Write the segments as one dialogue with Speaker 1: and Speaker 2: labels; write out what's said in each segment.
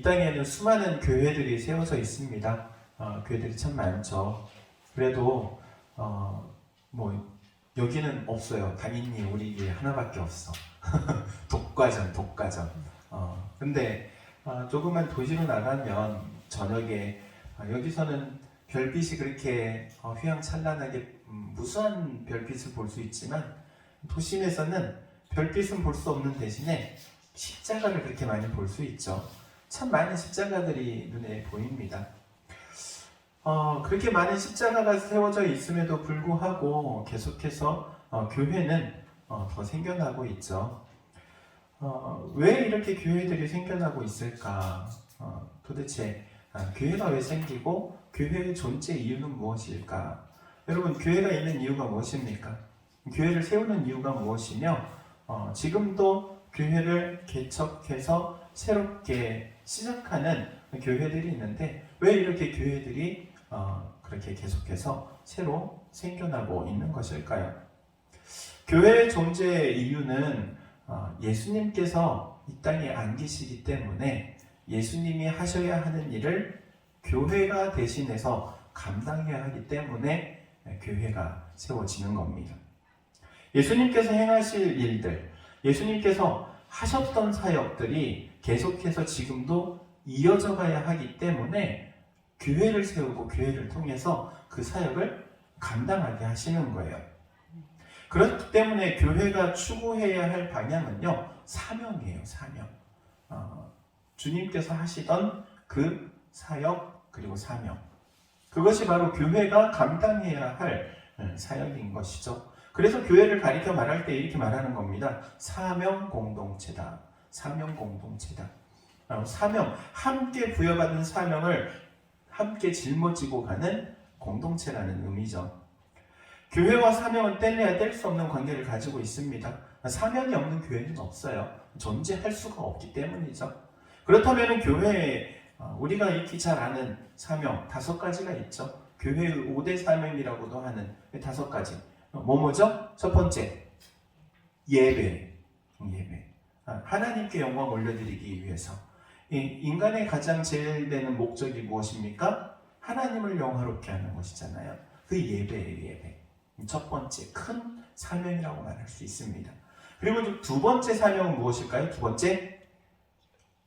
Speaker 1: 이 땅에는 수많은 교회들이 세워져 있습니다. 교회들이 참 많죠. 그래도 뭐 여기는 없어요. 당연히 우리 교회 하나밖에 없어. 독과점. 근데 조그만 도시로 나가면 저녁에 여기서는 별빛이 그렇게 휘황찬란하게 무수한 별빛을 볼 수 있지만 도심에서는 별빛은 볼 수 없는 대신에 십자가를 그렇게 많이 볼 수 있죠. 참 많은 십자가들이 눈에 보입니다. 그렇게 많은 십자가가 세워져 있음에도 불구하고 계속해서 교회는 더 생겨나고 있죠. 왜 이렇게 교회들이 생겨나고 있을까? 도대체 교회가 왜 생기고 교회의 존재 이유는 무엇일까? 여러분, 교회가 있는 이유가 무엇입니까? 교회를 세우는 이유가 무엇이며 지금도 교회를 개척해서 새롭게 시작하는 교회들이 있는데 왜 이렇게 교회들이 그렇게 계속해서 새로 생겨나고 있는 것일까요? 교회의 존재 이유는 예수님께서 이 땅에 안 계시기 때문에 예수님이 하셔야 하는 일을 교회가 대신해서 감당해야 하기 때문에 교회가 세워지는 겁니다. 예수님께서 행하실 일들, 예수님께서 하셨던 사역들이 계속해서 지금도 이어져 가야 하기 때문에 교회를 세우고 교회를 통해서 그 사역을 감당하게 하시는 거예요. 그렇기 때문에 교회가 추구해야 할 방향은요, 사명이에요. 사명. 주님께서 하시던 그 사역 그리고 사명, 그것이 바로 교회가 감당해야 할 사역인 것이죠. 그래서 교회를 가리켜 말할 때 이렇게 말하는 겁니다. 사명 공동체다. 사명 공동체다. 사명, 함께 부여받은 사명을 함께 짊어지고 가는 공동체라는 의미죠. 교회와 사명은 뗄래야 뗄 수 없는 관계를 가지고 있습니다. 사명이 없는 교회는 없어요. 존재할 수가 없기 때문이죠. 그렇다면 교회에 우리가 익히 잘 아는 사명 5가지가 있죠. 교회의 5대 사명이라고도 하는 5가지. 뭐죠? 첫 번째, 예배. 하나님께 영광 올려드리기 위해서. 인간의 가장 제일 되는 목적이 무엇입니까? 하나님을 영화롭게 하는 것이잖아요. 그 예배예요, 예배. 첫 번째, 큰 사명이라고 말할 수 있습니다. 그리고 두 번째 사명은 무엇일까요? 두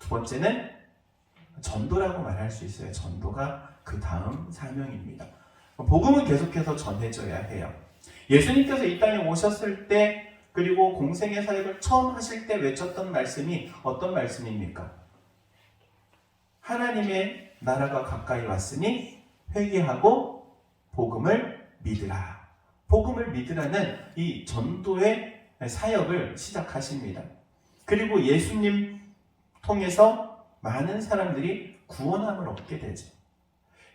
Speaker 1: 번째는 전도라고 말할 수 있어요. 전도가 그 다음 사명입니다. 복음은 계속해서 전해져야 해요. 예수님께서 이 땅에 오셨을 때 그리고 공생의 사역을 처음 하실 때 외쳤던 말씀이 어떤 말씀입니까? 하나님의 나라가 가까이 왔으니 회개하고 복음을 믿으라. 복음을 믿으라는 이 전도의 사역을 시작하십니다. 그리고 예수님 통해서 많은 사람들이 구원함을 얻게 되죠.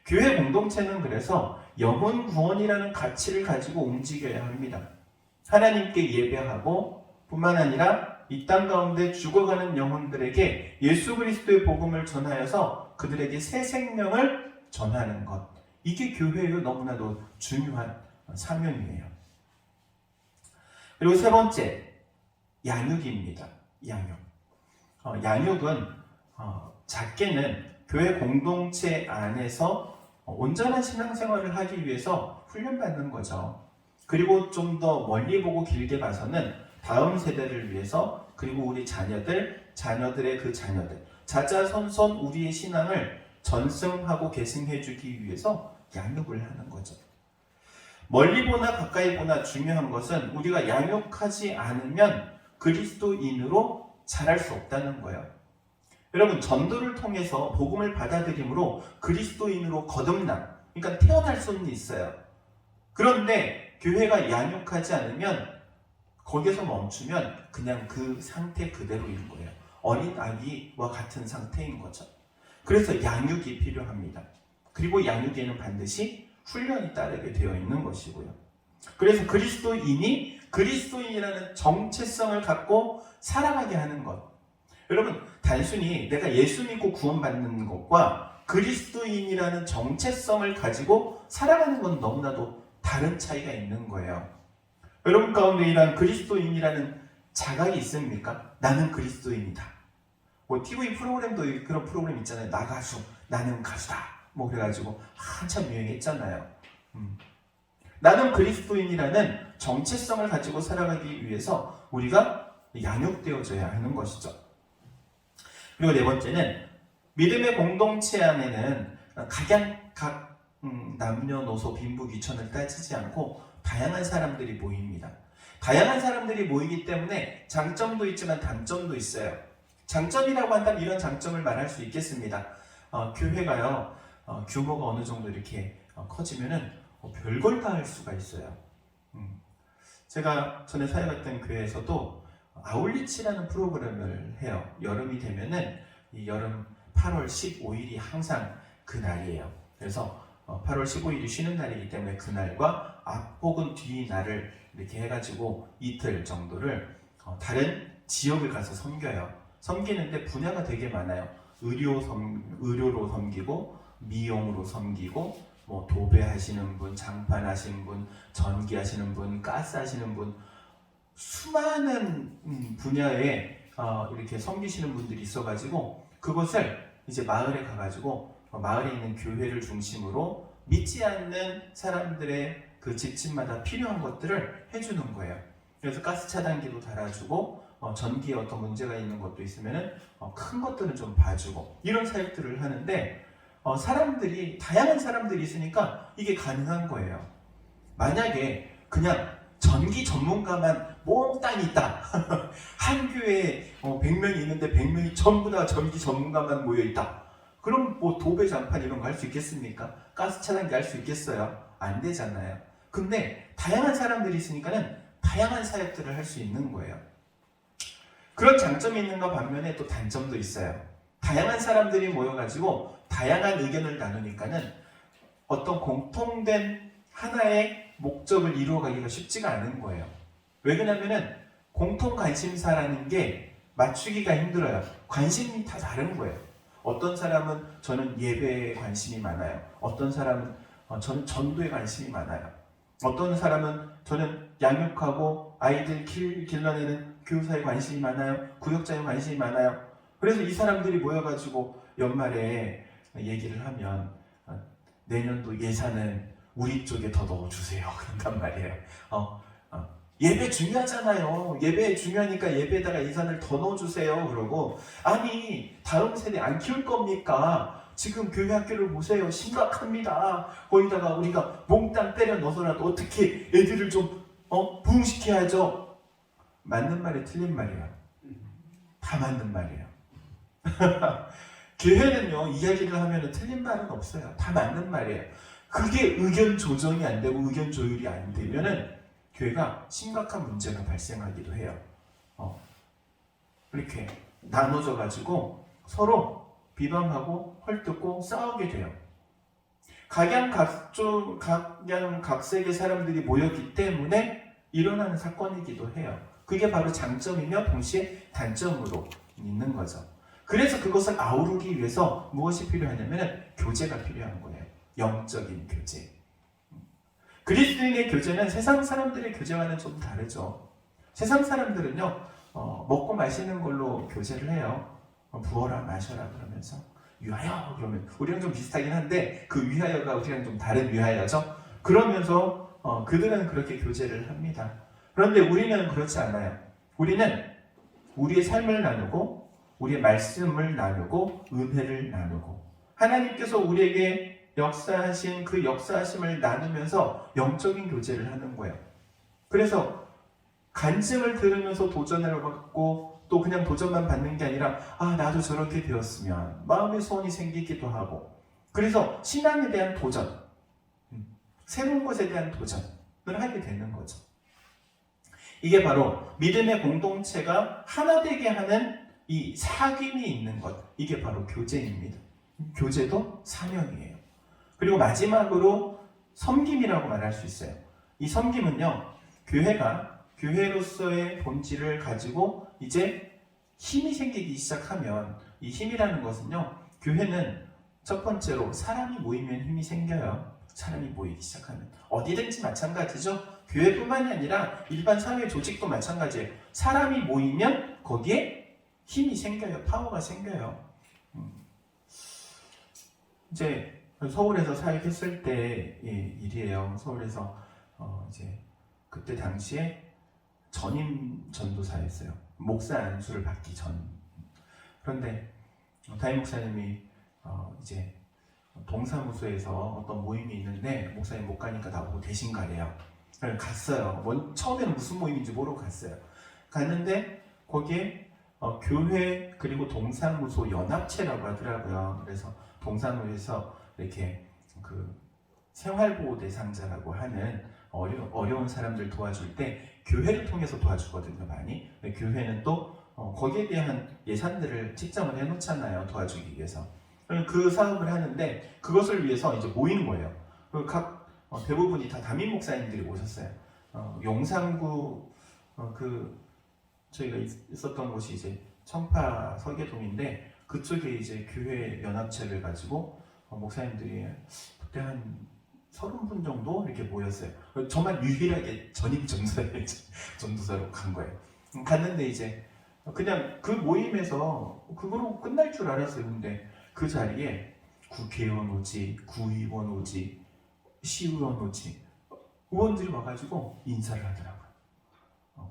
Speaker 1: 교회 공동체는 그래서 영혼 구원이라는 가치를 가지고 움직여야 합니다. 하나님께 예배하고 뿐만 아니라 이 땅 가운데 죽어가는 영혼들에게 예수 그리스도의 복음을 전하여서 그들에게 새 생명을 전하는 것. 이게 교회의 너무나도 중요한 사명이에요. 그리고 세 번째, 양육입니다. 양육은 작게는 교회 공동체 안에서 온전한 신앙생활을 하기 위해서 훈련받는 거죠. 그리고 좀 더 멀리 보고 길게 봐서는 다음 세대를 위해서, 그리고 우리 자녀들의 그 자녀들, 자자손손 우리의 신앙을 전승하고 계승해주기 위해서 양육을 하는 거죠. 멀리 보나 가까이 보나 중요한 것은 우리가 양육하지 않으면 그리스도인으로 자랄 수 없다는 거예요. 여러분, 전도를 통해서 복음을 받아들임으로 그리스도인으로 거듭남, 그러니까 태어날 수는 있어요. 그런데 교회가 양육하지 않으면 거기서 멈추면 그냥 그 상태 그대로인 거예요. 어린 아기와 같은 상태인 거죠. 그래서 양육이 필요합니다. 그리고 양육에는 반드시 훈련이 따르게 되어 있는 것이고요. 그래서 그리스도인이라는 정체성을 갖고 살아가게 하는 것. 여러분, 단순히 내가 예수 믿고 구원받는 것과 그리스도인이라는 정체성을 가지고 살아가는 건 너무나도 다른 차이가 있는 거예요. 여러분 가운데 이런 그리스도인이라는 자각이 있습니까? 나는 그리스도인이다. 뭐 TV 프로그램도 그런 프로그램 있잖아요. 나 가수, 나는 가수다. 뭐 그래가지고 한참 유행했잖아요. 나는 그리스도인이라는 정체성을 가지고 살아가기 위해서 우리가 양육되어져야 하는 것이죠. 그리고 네 번째는 믿음의 공동체 안에는 각 남녀노소 빈부귀천을 따지지 않고 다양한 사람들이 모입니다. 다양한 사람들이 모이기 때문에 장점도 있지만 단점도 있어요. 장점이라고 한다면 이런 장점을 말할 수 있겠습니다. 교회가요, 규모가 어느 정도 이렇게 커지면은 별걸 다 할 수가 있어요. 제가 전에 사역했던 교회에서도 아울리치라는 프로그램을 해요. 여름이 되면은 이 여름 8월 15일이 항상 그 날이에요. 그래서 8월 15일이 쉬는 날이기 때문에 그날과 앞 혹은 뒤 날을 이렇게 해가지고 이틀 정도를 다른 지역을 가서 섬겨요. 섬기는데 분야가 되게 많아요. 의료로 섬기고, 미용으로 섬기고, 뭐 도배하시는 분, 장판하시는 분, 전기하시는 분, 가스하시는 분, 수많은 분야에 이렇게 섬기시는 분들이 있어가지고 그것을 이제 마을에 가가지고 마을에 있는 교회를 중심으로 믿지 않는 사람들의 그 집집마다 필요한 것들을 해주는 거예요. 그래서 가스 차단기도 달아주고 전기에 어떤 문제가 있는 것도 있으면은 큰 것들은 좀 봐주고 이런 사역들을 하는데 다양한 사람들이 있으니까 이게 가능한 거예요. 만약에 그냥 전기 전문가만 몽땅 있다. 한 교회에 100명이 있는데 100명이 전부 다 전기 전문가만 모여 있다. 그럼 뭐 도배 장판 이런 거 할 수 있겠습니까? 가스 차단기 할 수 있겠어요? 안 되잖아요. 근데 다양한 사람들이 있으니까는 다양한 사역들을 할 수 있는 거예요. 그런 장점이 있는가 반면에 또 단점도 있어요. 다양한 사람들이 모여가지고 다양한 의견을 나누니까는 어떤 공통된 하나의 목적을 이루어가기가 쉽지가 않은 거예요. 왜 그러냐면은 공통 관심사라는 게 맞추기가 힘들어요. 관심이 다 다른 거예요. 어떤 사람은 저는 예배에 관심이 많아요. 어떤 사람은 저는 전도에 관심이 많아요. 어떤 사람은 저는 양육하고 아이들 길러내는 교사에 관심이 많아요. 구역자에 관심이 많아요. 그래서 이 사람들이 모여가지고 연말에 얘기를 하면 내년도 예산은 우리 쪽에 더 넣어주세요. 그런단 말이에요. 예배 중요하잖아요. 예배 중요하니까 예배에다가 예산을 더 넣어주세요. 그러고 아니 다음 세대 안 키울 겁니까? 지금 교회 학교를 보세요. 심각합니다. 거기다가 우리가 몽땅 때려 넣어서라도 어떻게 애들을 좀 부흥시켜야죠. 맞는 말이 틀린 말이에요. 다 맞는 말이에요. 교회는요 이야기를 하면 틀린 말은 없어요. 다 맞는 말이에요. 그게 의견 조정이 안 되고 의견 조율이 안 되면은 교회가 심각한 문제가 발생하기도 해요. 이렇게 나눠져 가지고 서로 비방하고 헐뜯고 싸우게 돼요. 각양각색의 사람들이 모였기 때문에 일어나는 사건이기도 해요. 그게 바로 장점이며 동시에 단점으로 있는 거죠. 그래서 그것을 아우르기 위해서 무엇이 필요하냐면 교제가 필요한 거예요. 영적인 교제. 그리스도인의 교제는 세상 사람들의 교제와는 좀 다르죠. 세상 사람들은요 먹고 마시는 걸로 교제를 해요. 부어라 마셔라 그러면서 위하여 그러면 우리랑 좀 비슷하긴 한데 그 위하여가 우리랑 좀 다른 위하여죠. 그러면서 그들은 그렇게 교제를 합니다. 그런데 우리는 그렇지 않아요. 우리는 우리의 삶을 나누고 우리의 말씀을 나누고 은혜를 나누고 하나님께서 우리에게 역사하신 그 역사하심을 나누면서 영적인 교제를 하는 거예요. 그래서 간증을 들으면서 도전을 받고 또 그냥 도전만 받는 게 아니라 나도 저렇게 되었으면 마음의 소원이 생기기도 하고 그래서 신앙에 대한 도전, 새로운 것에 대한 도전을 하게 되는 거죠. 이게 바로 믿음의 공동체가 하나 되게 하는 이 사귐이 있는 것, 이게 바로 교제입니다. 교제도 사명이에요. 그리고 마지막으로 섬김이라고 말할 수 있어요. 이 섬김은요, 교회가 교회로서의 본질을 가지고 이제 힘이 생기기 시작하면 이 힘이라는 것은요, 교회는 첫 번째로 사람이 모이면 힘이 생겨요. 사람이 모이기 시작하면 어디든지 마찬가지죠. 교회뿐만이 아니라 일반 사회 조직도 마찬가지예요. 사람이 모이면 거기에 힘이 생겨요. 파워가 생겨요. 이제 서울에서 사역했을 때 일이에요. 서울에서 이제 그때 당시에 전임 전도사였어요. 목사 안수를 받기 전. 그런데 담임 목사님이 이제 동사무소에서 어떤 모임이 있는데 목사님 못 가니까 나보고 대신 가래요. 갔어요. 처음에는 무슨 모임인지 모르고 갔어요. 갔는데 거기에 교회 그리고 동사무소 연합체라고 하더라고요. 그래서 동사무소에서 이렇게 그 생활보호 대상자라고 하는 어려운 사람들 도와줄 때 교회를 통해서 도와주거든요. 많이. 교회는 또 거기에 대한 예산들을 책정을 해놓잖아요. 도와주기 위해서. 그 사업을 하는데 그것을 위해서 이제 모이는 거예요. 각 대부분이 다 담임 목사님들이 오셨어요. 용산구 저희가 있었던 곳이 이제 청파 서계동인데 그쪽에 이제 교회 연합체를 가지고 목사님들이 그때 한 30분 정도 이렇게 모였어요. 정말 유일하게 전임 전도사로 간 거예요. 갔는데 이제 그냥 그 모임에서 그거로 끝날 줄 알았어요. 근데 그 자리에 국회의원 오지, 구의원 오지, 시의원 오지, 의원들이 와가지고 인사를 하더라고요.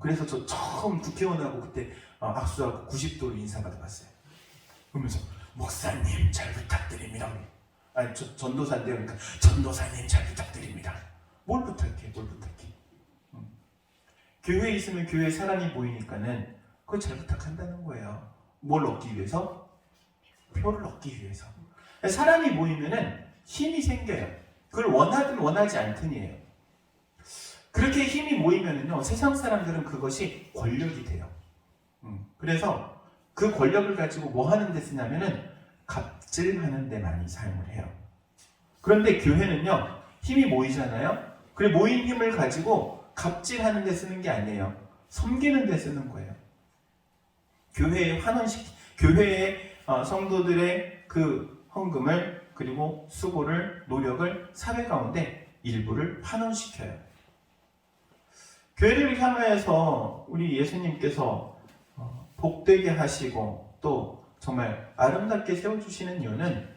Speaker 1: 그래서 저 처음 국회의원하고 그때 악수하고 90도로 인사받아봤어요. 그러면서 목사님 잘 부탁드립니다. 아니 전도사인데요. 그러니까 전도사님 잘 부탁드립니다. 뭘 부탁해? 교회에 있으면 교회 사람이 보이니까는 그걸 잘 부탁한다는 거예요. 뭘 얻기 위해서? 표를 얻기 위해서. 사람이 모이면은 힘이 생겨요. 그걸 원하든 원하지 않든이에요. 그렇게 힘이 모이면은요, 세상 사람들은 그것이 권력이 돼요. 그래서 그 권력을 가지고 뭐 하는 데 쓰냐면은 갑질하는 데 많이 사용을 해요. 그런데 교회는요, 힘이 모이잖아요. 그래 모인 힘을 가지고 갑질하는 데 쓰는 게 아니에요. 섬기는 데 쓰는 거예요. 교회의 교회의 성도들의 그 헌금을 그리고 수고를 노력을 사회 가운데 일부를 환원시켜요. 교회를 향하여서 우리 예수님께서 복되게 하시고 또 정말 아름답게 세워주시는 이유는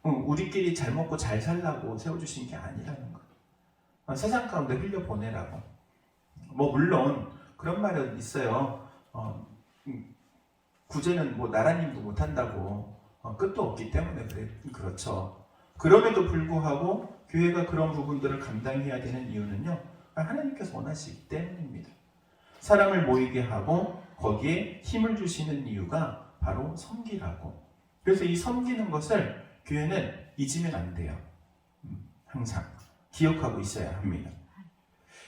Speaker 1: 우리끼리 잘 먹고 잘 살라고 세워주신 게 아니라는 거예요. 세상 가운데 흘려보내라고. 뭐 물론 그런 말은 있어요. 구제는 뭐 나라님도 못한다고 끝도 없기 때문에 그렇죠. 그럼에도 불구하고 교회가 그런 부분들을 감당해야 되는 이유는요, 하나님께서 원하시기 때문입니다. 사람을 모이게 하고 거기에 힘을 주시는 이유가 바로 섬기라고. 그래서 이 섬기는 것을 교회는 잊으면 안 돼요. 항상 기억하고 있어야 합니다.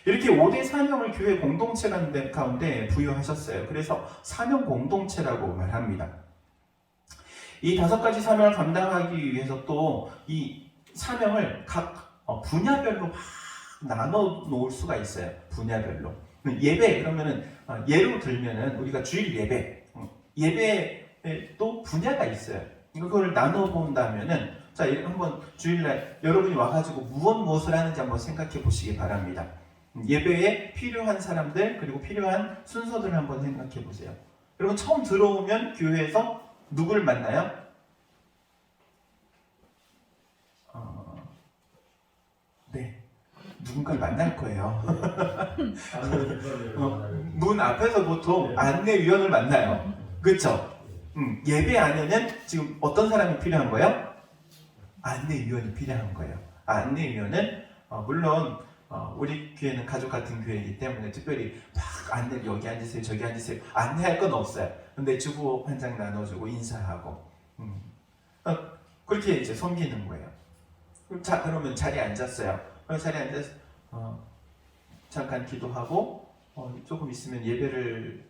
Speaker 1: 이렇게 5대 사명을 교회 공동체 가운데 부여하셨어요. 그래서 사명 공동체라고 말합니다. 이 5가지 사명을 감당하기 위해서 또 이 사명을 각 분야별로 막 나눠 놓을 수가 있어요. 분야별로. 예배 그러면은 예로 들면은 우리가 주일 예배에 또 분야가 있어요. 그걸 나눠 본다면은 자 한번 주일날 여러분이 와가지고 무엇을 하는지 한번 생각해 보시기 바랍니다. 예배에 필요한 사람들 그리고 필요한 순서들을 한번 생각해 보세요. 여러분 처음 들어오면 교회에서 누구를 만나요? 네, 누군가를 만날 거예요. 문 앞에서 보통 안내위원을 만나요. 그렇죠? 예배 안에는 지금 어떤 사람이 필요한 거예요? 안내위원이 필요한 거예요. 안내위원은 물론 우리 교회는 가족 같은 교회이기 때문에 특별히 막 안내 여기 앉으세요 저기 앉으세요 안내할 건 없어요. 근데 주보 한 장 나눠주고 인사하고 그렇게 이제 섬기는 거예요. 자 그러면 자리에 앉았어요. 자리에 앉아서 잠깐 기도하고 조금 있으면 예배를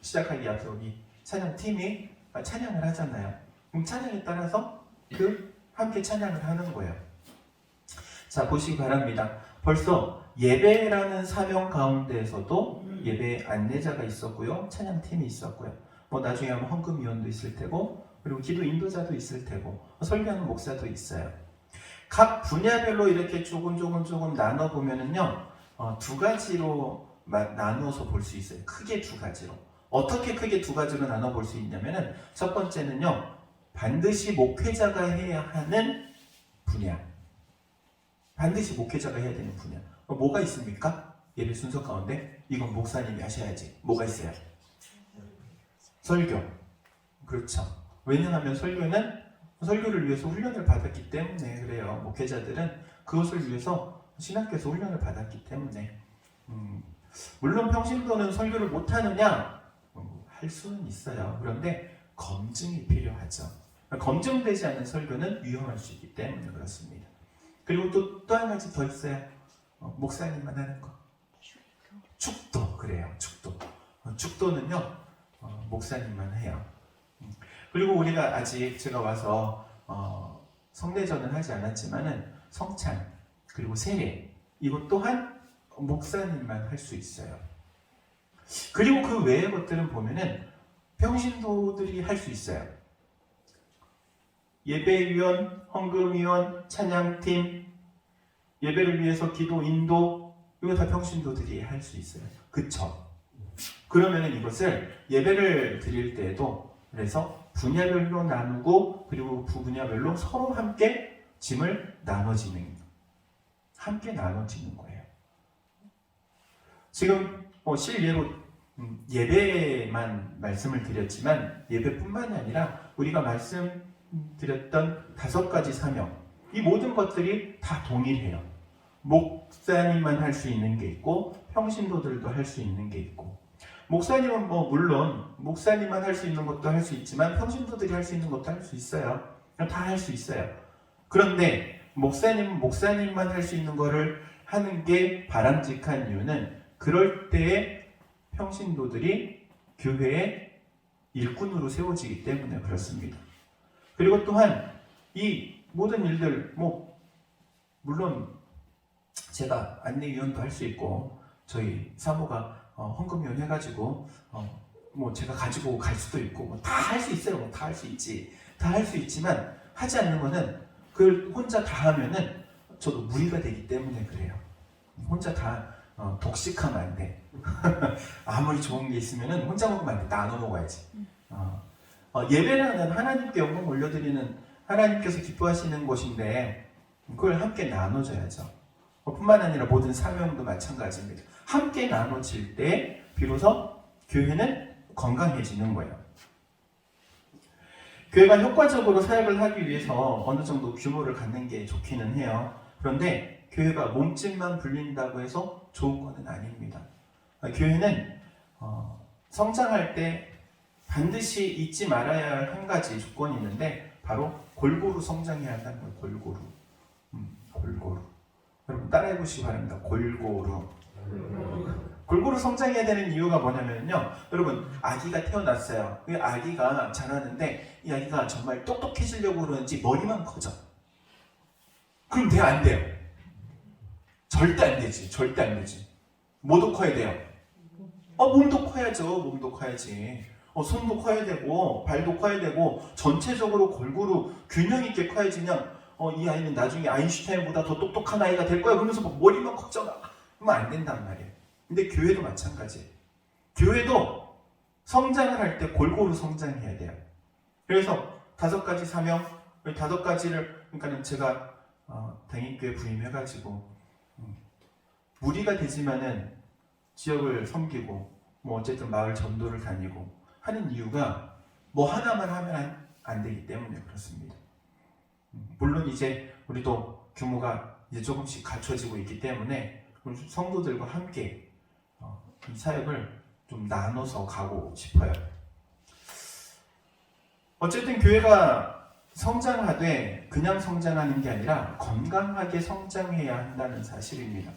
Speaker 1: 시작하기 앞서 우리 찬양팀이 찬양을 하잖아요. 그럼 찬양에 따라서 함께 찬양을 하는 거예요. 자 보시기 바랍니다. 벌써 예배라는 사명 가운데에서도 예배 안내자가 있었고요. 찬양팀이 있었고요. 뭐 나중에 하면 헌금위원도 있을 테고 그리고 기도 인도자도 있을 테고 설교하는 목사도 있어요. 각 분야별로 이렇게 조금 나눠보면은요 2가지로 나누어서 볼 수 있어요. 크게 2가지로. 어떻게 크게 두 가지로 나눠볼 수 있냐면은 첫 번째는요, 반드시 목회자가 해야 하는 분야. 반드시 목회자가 해야 되는 분야. 뭐가 있습니까? 예배 순서 가운데 이건 목사님이 하셔야지. 뭐가 있어요? 설교. 그렇죠. 왜냐하면 설교를 위해서 훈련을 받았기 때문에 그래요. 목회자들은 그것을 위해서 신학교에서 훈련을 받았기 때문에. 물론 평신도는 설교를 못하느냐? 할 수는 있어요. 그런데 검증이 필요하죠. 검증되지 않은 설교는 위험할 수 있기 때문에 그렇습니다. 그리고 또 한 가지 더 있어요. 목사님만 하는 거. 축도. 그래요. 축도. 축도는요, 목사님만 해요. 그리고 우리가 아직 제가 와서 성례전은 하지 않았지만은 성찬 그리고 세례 이것 또한 목사님만 할 수 있어요. 그리고 그 외의 것들은 보면은 평신도들이 할 수 있어요. 예배위원, 헌금위원, 찬양팀, 예배를 위해서 기도 인도 이거 다 평신도들이 할 수 있어요. 그쵸? 그러면은 이것을 예배를 드릴 때에도 그래서 분야별로 나누고 그리고 분야별로 서로 함께 짐을 나눠지는 거예요. 지금 실예로 예배만 말씀을 드렸지만 예배뿐만이 아니라 우리가 말씀드렸던 5가지 사명 이 모든 것들이 다 동일해요. 목사님만 할 수 있는 게 있고 평신도들도 할 수 있는 게 있고 목사님은 물론 목사님만 할 수 있는 것도 할 수 있지만 평신도들이 할 수 있는 것도 할 수 있어요. 다 할 수 있어요. 그런데 목사님만 할 수 있는 거를 하는 게 바람직한 이유는 그럴 때에 평신도들이 교회의 일꾼으로 세워지기 때문에 그렇습니다. 그리고 또한 이 모든 일들 물론 제가 안내위원도 할 수 있고 저희 사모가 헌금위원 해가지고 제가 가지고 갈 수도 있고 다 할 수 있어요. 다 할 수 있지. 다 할 수 있지만 하지 않는 거는 그걸 혼자 다 하면은 저도 무리가 되기 때문에 그래요. 혼자 다 독식하면 안 돼. 아무리 좋은 게 있으면은 혼자 먹으면 안 돼. 나눠 먹어야지. 예배라는 하나님께 영광 올려드리는 하나님께서 기뻐하시는 곳인데 그걸 함께 나눠줘야죠. 뿐만 아니라 모든 사명도 마찬가지입니다. 함께 나눠질 때 비로소 교회는 건강해지는 거예요. 교회가 효과적으로 사역을 하기 위해서 어느 정도 규모를 갖는 게 좋기는 해요. 그런데 교회가 몸집만 불린다고 해서 좋은 것은 아닙니다. 교회는 성장할 때 반드시 잊지 말아야 할 한 가지 조건이 있는데 바로 골고루 성장해야 한다는 거예요. 골고루. 여러분 따라해 보시기 바랍니다. 골고루 성장해야 되는 이유가 뭐냐면요. 여러분 아기가 태어났어요. 그 아기가 자라는데 이 아기가 정말 똑똑해지려고 그러는지 머리만 커져. 그럼 돼요? 안 돼요? 절대 안 되지. 뭐도 커야 돼요? 몸도 커야죠. 몸도 커야지. 손도 커야 되고 발도 커야 되고 전체적으로 골고루 균형 있게 커야지. 그냥 이 아이는 나중에 아인슈타인보다 더 똑똑한 아이가 될 거야 그러면서 머리만 커져가 그러면 안 된단 말이에요. 근데 교회도 마찬가지예요. 교회도 성장을 할 때 골고루 성장해야 돼요. 그래서 5가지 사명 5가지를 그러니까 제가 대인교회 부임해가지고 무리가 되지만은 지역을 섬기고 어쨌든 마을 전도를 다니고 하는 이유가 하나만 하면 안 되기 때문에 그렇습니다. 물론 이제 우리도 규모가 이제 조금씩 갖춰지고 있기 때문에 성도들과 함께 이 사역을 좀 나눠서 가고 싶어요. 어쨌든 교회가 성장하되 그냥 성장하는 게 아니라 건강하게 성장해야 한다는 사실입니다.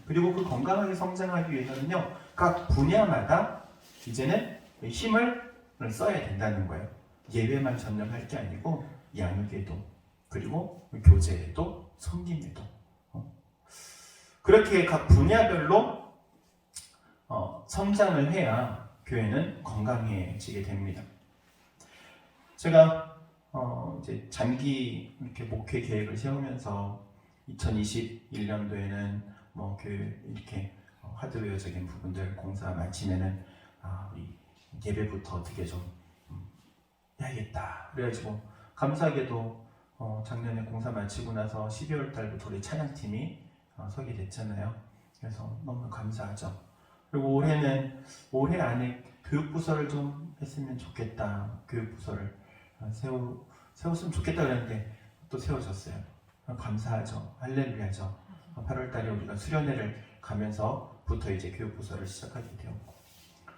Speaker 1: 그리고 그 건강하게 성장하기 위해서는요, 각 분야마다 이제는 힘을 써야 된다는 거예요. 예배만 전념할 게 아니고 양육에도 그리고 교제에도 섬김에도 그렇게 각 분야별로 성장을 해야 교회는 건강해지게 됩니다. 제가 이제 장기 이렇게 목회 계획을 세우면서 2021년도에는 교회 이렇게 하드웨어적인 부분들 공사 마치면은 우리 예배부터 어떻게 좀 해야겠다. 그래가지고 감사하게도 작년에 공사 마치고 나서 12월 달부터 우리 찬양팀이 서게 됐잖아요. 그래서 너무 감사하죠. 그리고 올해 안에 교육부서를 좀 했으면 좋겠다. 교육부서를 세웠으면 좋겠다 그랬는데 또 세워졌어요. 감사하죠. 할렐루야죠. 8월 달에 우리가 수련회를 가면서부터 이제 교육부서를 시작하게 되었고,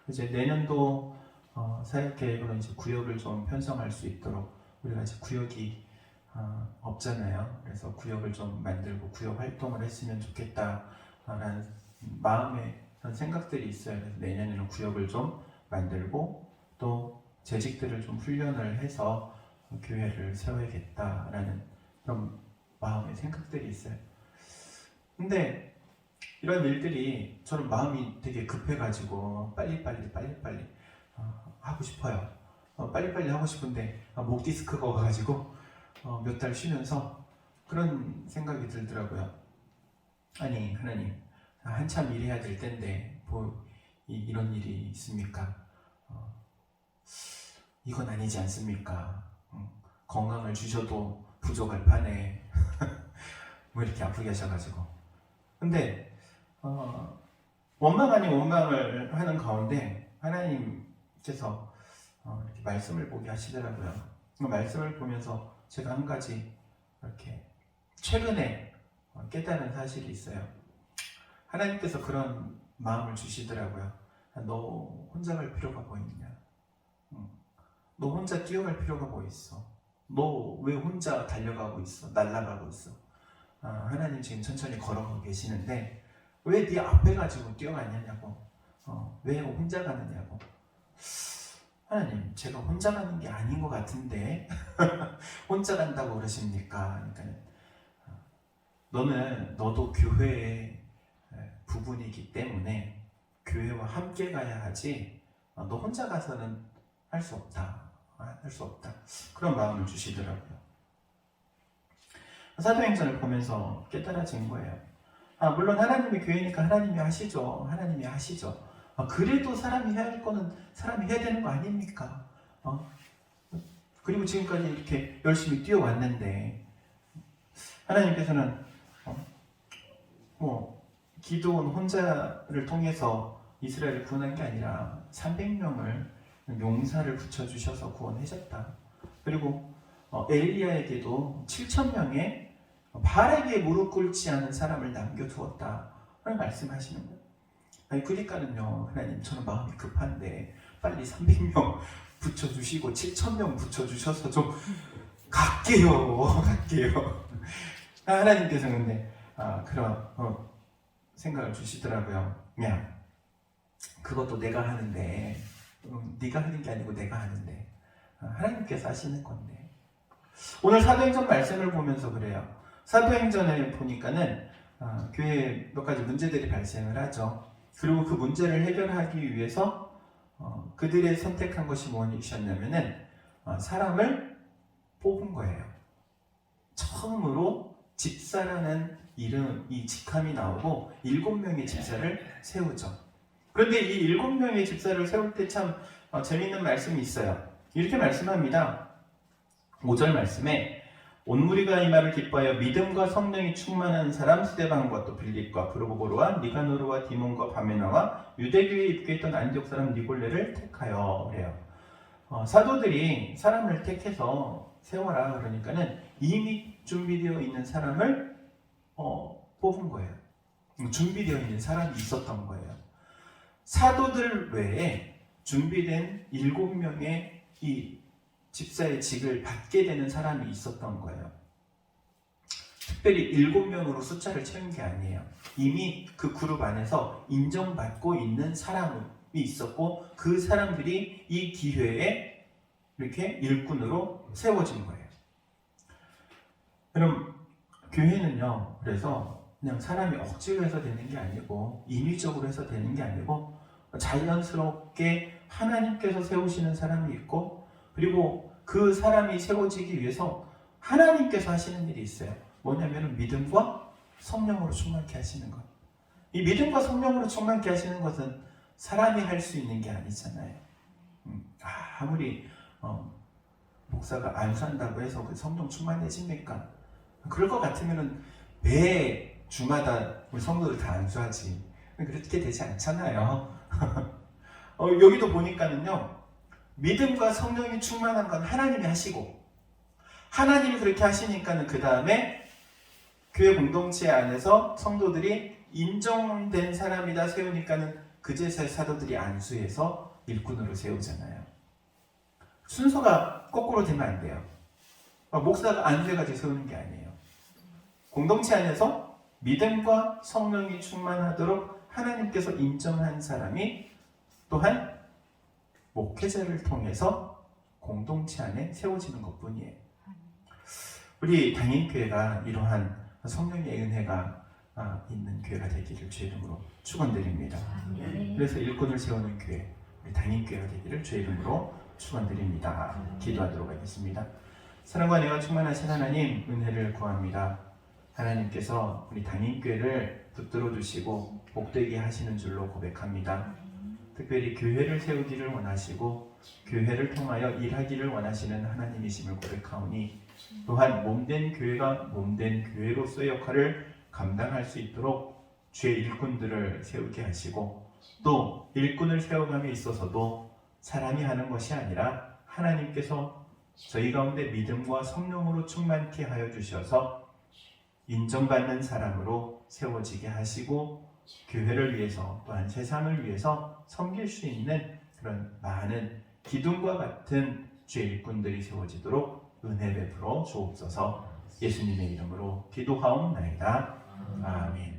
Speaker 1: 이제 내년도 사역 계획으로 이제 구역을 좀 편성할 수 있도록, 우리가 이제 구역이 없잖아요. 그래서 구역을 좀 만들고 구역 활동을 했으면 좋겠다라는 마음에 그런 생각들이 있어요. 그래서 내년에는 구역을 좀 만들고 또 재직들을 좀 훈련을 해서 교회를 세워야겠다라는 그런 마음의 생각들이 있어요. 근데 이런 일들이 저는 마음이 되게 급해가지고 빨리빨리 하고 싶어요. 빨리빨리 하고 싶은데 목 디스크가 와가지고 몇 달 쉬면서 그런 생각이 들더라고요. 아니 하나님, 한참 일해야 될 텐데 뭐 이런 일이 있습니까? 이건 아니지 않습니까? 건강을 주셔도 부족할 판에 뭐 이렇게 아프게 하셔가지고. 근데 원망 아닌 원망을 하는 가운데 하나님께서 이렇게 말씀을 보게 하시더라고요. 말씀을 보면서 제가 한 가지 이렇게 최근에 깨달은 사실이 있어요. 하나님께서 그런 마음을 주시더라고요. 너 혼자 갈 필요가 뭐 있냐? 너 혼자 뛰어갈 필요가 뭐 있어? 너 왜 혼자 달려가고 있어? 날아가고 있어? 하나님 지금 천천히 걸어가고 계시는데 왜 네 앞에 가지고 뛰어가냐고, 왜 혼자 가느냐고. 하나님, 제가 혼자 가는 게 아닌 것 같은데 혼자 간다고 그러십니까? 그러니까 너도 교회의 부분이기 때문에 교회와 함께 가야 하지, 너 혼자 가서는 할 수 없다. 그런 마음을 주시더라고요. 사도행전을 보면서 깨달아진 거예요. 물론 하나님의 교회니까 하나님이 하시죠. 그래도 사람이 해야 할 거는 사람이 해야 되는 거 아닙니까? 그리고 지금까지 이렇게 열심히 뛰어왔는데 하나님께서는 기도원 혼자를 통해서 이스라엘을 구원한 게 아니라 300명을 용사를 붙여주셔서 구원하셨다. 그리고 엘리야에게도 7,000명의 바알에게 무릎 꿇지 않은 사람을 남겨두었다 라는 말씀하시는 거예요. 그러니까는요, 하나님, 저는 마음이 급한데 빨리 300명 붙여주시고 7,000명 붙여주셔서 좀 갈게요. 하나님께서 근데 그런 생각을 주시더라고요. 그냥 그것도 내가 하는데, 네가 하는 게 아니고 내가 하는데, 하나님께서 하시는 건데. 오늘 사도행전 말씀을 보면서 그래요. 사도행전에 보니까는 교회에 몇 가지 문제들이 발생을 하죠. 그리고 그 문제를 해결하기 위해서 그들의 선택한 것이 무엇이었냐면은 사람을 뽑은 거예요. 처음으로 집사라는 이 직함이 나오고 7명의 집사를 세우죠. 그런데 이 7명의 집사를 세울 때 참 재미있는 말씀이 있어요. 이렇게 말씀합니다. 5절 말씀에 온 무리가 이 말을 기뻐하여 믿음과 성령이 충만한 사람 스데반과 또 빌립과 브로보고르와 니가노르와 디몬과 바메나와 유대교에 입교했던 안디옥 사람 니골레를 택하여 그래요. 사도들이 사람을 택해서 세워라 그러니까는 이미 준비되어 있는 사람을 뽑은 거예요. 준비되어 있는 사람이 있었던 거예요. 사도들 외에 준비된 7명의 이 집사의 직을 받게 되는 사람이 있었던 거예요. 특별히 7명으로 숫자를 채운 게 아니에요. 이미 그 그룹 안에서 인정받고 있는 사람이 있었고 그 사람들이 이 기회에 이렇게 일꾼으로 세워진 거예요. 그럼 교회는요, 그래서 그냥 사람이 억지로 해서 되는 게 아니고 인위적으로 해서 되는 게 아니고 자연스럽게 하나님께서 세우시는 사람이 있고, 그리고 그 사람이 세워지기 위해서 하나님께서 하시는 일이 있어요. 뭐냐면 믿음과 성령으로 충만케 하시는 것. 이 믿음과 성령으로 충만케 하시는 것은 사람이 할 수 있는 게 아니잖아요. 아무리 목사가 안수한다고 해서 그 성령 충만해집니까? 그럴 것 같으면은 매 주마다 우리 성도들 다 안수하지. 그렇게 되지 않잖아요. 여기도 보니까는요, 믿음과 성령이 충만한 건 하나님이 하시고, 하나님이 그렇게 하시니까는 그 다음에 교회 공동체 안에서 성도들이 인정된 사람이다 세우니까는 그제서야 사도들이 안수해서 일꾼으로 세우잖아요. 순서가 거꾸로 되면 안 돼요. 목사가 안수해가지고 세우는 게 아니에요. 공동체 안에서 믿음과 성령이 충만하도록 하나님께서 인정한 사람이 또한 목회자를 통해서 공동체 안에 세워지는 것뿐이에요. 우리 당인교회가 이러한 성령의 은혜가 있는 교회가 되기를 주의 이름으로 축원드립니다. 그래서 일꾼을 세우는 교회, 우리 당인교회가 되기를 주의 이름으로 축원드립니다. 기도하도록 하겠습니다. 사랑과 은혜가 충만하신 하나님, 은혜를 구합니다. 하나님께서 우리 당인교회를 붙들어 주시고 복되게 하시는 줄로 고백합니다. 특별히 교회를 세우기를 원하시고 교회를 통하여 일하기를 원하시는 하나님이심을 고백하오니, 또한 몸된 교회가 몸된 교회로서의 역할을 감당할 수 있도록 주의 일꾼들을 세우게 하시고, 또 일꾼을 세워감에 있어서도 사람이 하는 것이 아니라 하나님께서 저희 가운데 믿음과 성령으로 충만케 하여 주셔서 인정받는 사람으로 세워지게 하시고, 교회를 위해서 또한 세상을 위해서 섬길 수 있는 그런 많은 기둥과 같은 주의 일꾼들이 세워지도록 은혜 베풀어 주옵소서. 예수님의 이름으로 기도하옵나이다. 아멘.